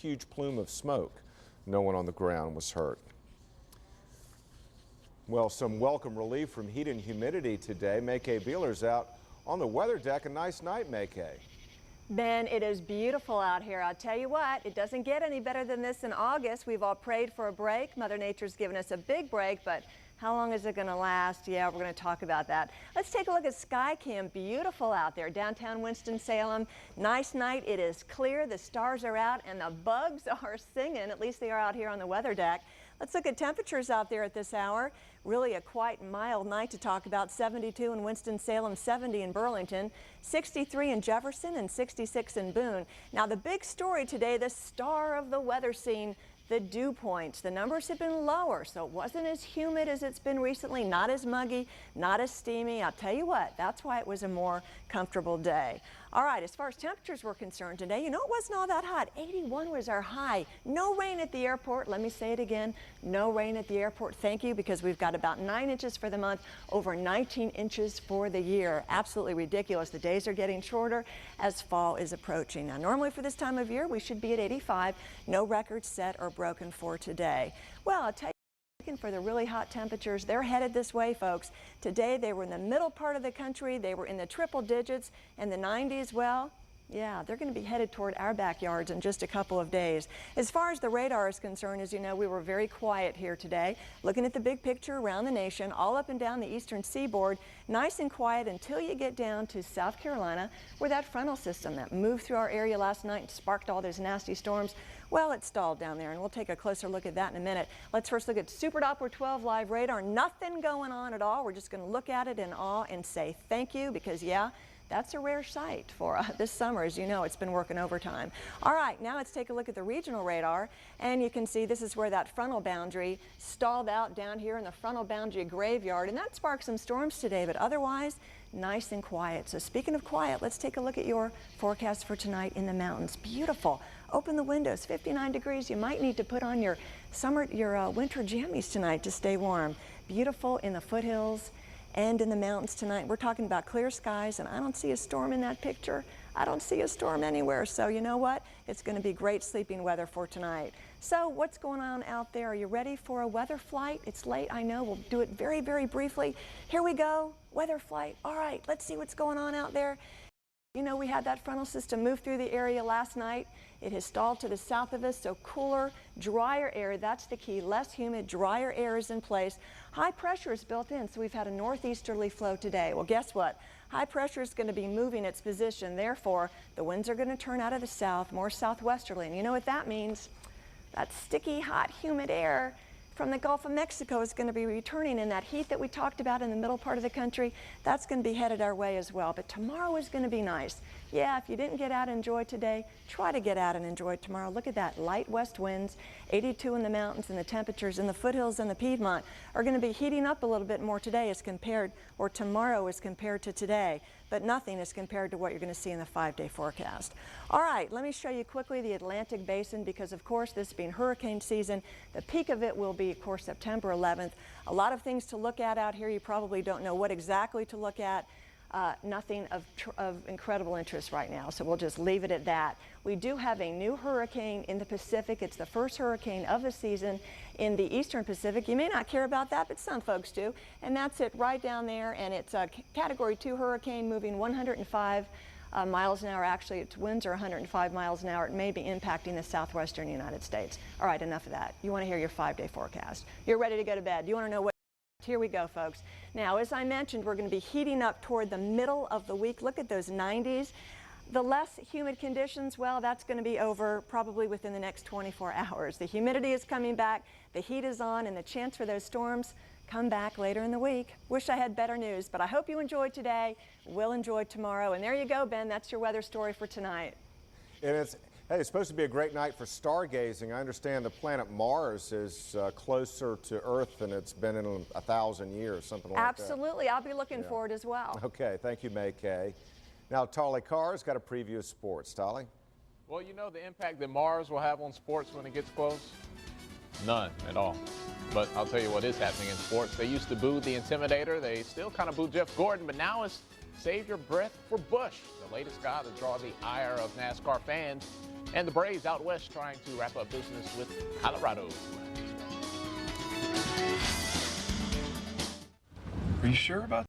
huge plume of smoke. No one on the ground was hurt. Well, some welcome relief from heat and humidity today. MayCay Beeler's out on the weather deck. A nice night, MayCay. Ben, it is beautiful out here. I'll tell you what, it doesn't get any better than this in August. We've all prayed for a break. Mother Nature's given us a big break, but how long is it going to last? Yeah, we're going to talk about that. Let's take a look at SkyCam. Beautiful out there. Downtown Winston-Salem. Nice night. It is clear. The stars are out and the bugs are singing. At least they are out here on the weather deck. Let's look at temperatures out there at this hour. Really a quite mild night to talk about. 72 in Winston-Salem, 70 in Burlington, 63 in Jefferson, and 66 in Boone. Now the big story today, the star of the weather scene, the dew points. The numbers have been lower, so it wasn't as humid as it's been recently, not as muggy, not as steamy. I'll tell you what, that's why it was a more comfortable day. All right, as far as temperatures were concerned today, you know, it wasn't all that hot. 81 was our high. No rain at the airport. Let me say it again. No rain at the airport. Thank you, because we've got about 9 inches for the month, over 19 inches for the year. Absolutely ridiculous. The days are getting shorter as fall is approaching. Now, normally for this time of year, we should be at 85. No records set or broken for today. Well, I'll tell you, looking for the really hot temperatures, they're headed this way, folks. Today they were in the middle part of the country. They were in the triple digits and the 90s. Well, yeah, they're going to be headed toward our backyards in just a couple of days. As far as the radar is concerned, as you know, we were very quiet here today, looking at the big picture around the nation, all up and down the eastern seaboard, nice and quiet until you get down to South Carolina, where that frontal system that moved through our area last night and sparked all those nasty storms, well, it stalled down there, and we'll take a closer look at that in a minute. Let's first look at Super Doppler 12 live radar. Nothing going on at all. We're just going to look at it in awe and say thank you, because, yeah, that's a rare sight for this summer. As you know, it's been working overtime. All right, now let's take a look at the regional radar, and you can see this is where that frontal boundary stalled out down here in the frontal boundary graveyard, and that sparked some storms today, but otherwise nice and quiet. So speaking of quiet, let's take a look at your forecast for tonight in the mountains. Beautiful. Open the windows, 59 degrees. You might need to put on your winter jammies tonight to stay warm. Beautiful in the foothills and in the mountains tonight. We're talking about clear skies, and I don't see a storm in that picture. I don't see a storm anywhere, so you know what? It's going to be great sleeping weather for tonight. So what's going on out there? Are you ready for a weather flight? It's late, I know. We'll do it very, very briefly. Here we go, weather flight. All right, let's see what's going on out there. You know, we had that frontal system move through the area last night. It has stalled to the south of us, so cooler, drier air, that's the key. Less humid, drier air is in place. High pressure is built in, so we've had a northeasterly flow today. Well, guess what? High pressure is going to be moving its position. Therefore, the winds are going to turn out of the south, more southwesterly. And you know what that means? That sticky, hot, humid air from the Gulf of Mexico is going to be returning, and that heat that we talked about in the middle part of the country, that's going to be headed our way as well. But tomorrow is going to be nice. Yeah, if you didn't get out and enjoy today, try to get out and enjoy tomorrow. Look at that, light west winds, 82 in the mountains, and the temperatures in the foothills and the Piedmont are going to be heating up a little bit more today as compared, or tomorrow as compared to today. But nothing as compared to what you're going to see in the 5-day forecast. All right, let me show you quickly the Atlantic Basin, because of course this being hurricane season, the peak of it will be, of course, September 11th. A lot of things to look at out here. You probably don't know what exactly to look at. Nothing of incredible interest right now, so we'll just leave it at that. We do have a new hurricane in the Pacific. It's the first hurricane of the season in the eastern Pacific. You may not care about that, but some folks do, and that's it right down there, and it's a Category 2 hurricane moving 105 miles an hour. Actually, its winds are 105 miles an hour. It may be impacting the southwestern United States. All right, enough of that. You want to hear your 5-day forecast. You're ready to go to bed. You want to know what? Here we go, folks. Now, as I mentioned, we're going to be heating up toward the middle of the week. Look at those 90s. The less humid conditions, well, that's going to be over probably within the next 24 hours. The humidity is coming back, the heat is on, and the chance for those storms come back later in the week. Wish I had better news, but I hope you enjoyed today. We'll enjoy tomorrow. And there you go, Ben. That's your weather story for tonight. And hey, it's supposed to be a great night for stargazing. I understand the planet Mars is closer to Earth than it's been in 1,000 years, something like that. Absolutely. I'll be looking forward as well. Okay, thank you, MayCay. Now, Tolly Carr's got a preview of sports. Tolly? Well, you know the impact that Mars will have on sports when it gets close? None at all. But I'll tell you what is happening in sports. They used to boo the Intimidator. They still kind of boo Jeff Gordon, but now it's save your breath for Busch, the latest guy to draw the ire of NASCAR fans. And the Braves out west trying to wrap up business with Colorado. Are you sure about